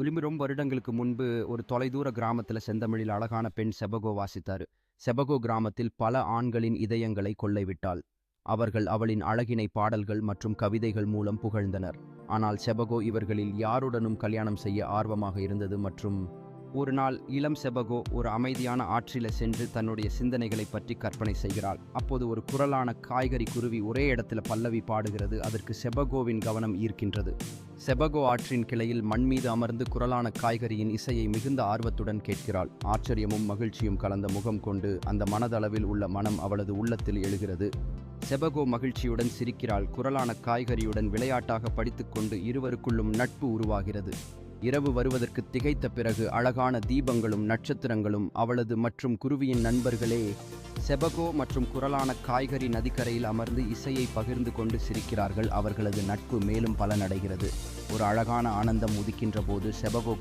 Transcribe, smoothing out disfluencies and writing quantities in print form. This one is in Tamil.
ரொம்ப வருடங்களுக்கு முன்பு ஒரு தொலைதூர கிராமத்துல செந்தமிழில் அழகான பெண் செபகோ வாசித்தாரு. செபகோ கிராமத்தில் பல ஆண்களின் இதயங்களை கொள்ளைவிட்டாள். அவர்கள் அவளின் அழகினை பாடல்கள் மற்றும் கவிதைகள் மூலம் புகழ்ந்தனர். ஆனால் செபகோ இவர்களில் யாருடனும் கல்யாணம் செய்ய ஆர்வமாக இருந்தது. மற்றும் ஒரு நாள் இளம் செபகோ ஒரு அமைதியான ஆற்றில சென்று தன்னுடைய சிந்தனைகளை பற்றி கற்பனை செய்கிறாள். அப்போது ஒரு குரலான காய்கறி குருவி ஒரே இடத்துல பல்லவி பாடுகிறது. அதற்கு செபகோவின் கவனம் ஈர்க்கின்றது. செபகோ ஆற்றின் கிளையில் மண் மீது அமர்ந்து குரலான காய்கறியின் இசையை மிகுந்த ஆர்வத்துடன் கேட்கிறாள். ஆச்சரியமும் மகிழ்ச்சியும் கலந்த முகம் கொண்டு அந்த மனதளவில் உள்ள மனம் அவளது உள்ளத்தில் எழுகிறது. செபகோ மகிழ்ச்சியுடன் சிரிக்கிறாள். குரலான காய்கறியுடன் விளையாட்டாக படித்துக்கொண்டு இருவருக்குள்ளும் நட்பு உருவாகிறது. இரவு வருவதற்கு திகைத்த பிறகு அழகான தீபங்களும் நட்சத்திரங்களும் அவளது மற்றும் குருவியின் நண்பர்களே செபகோ மற்றும் குரலான காய்கறி நதிக்கரையில் அமர்ந்து இசையை பகிர்ந்து கொண்டு சிரிக்கிறார்கள். அவர்களது நட்பு மேலும் பலனடைகிறது. ஒரு அழகான ஆனந்தம் உதிக்கின்ற போது செபகோ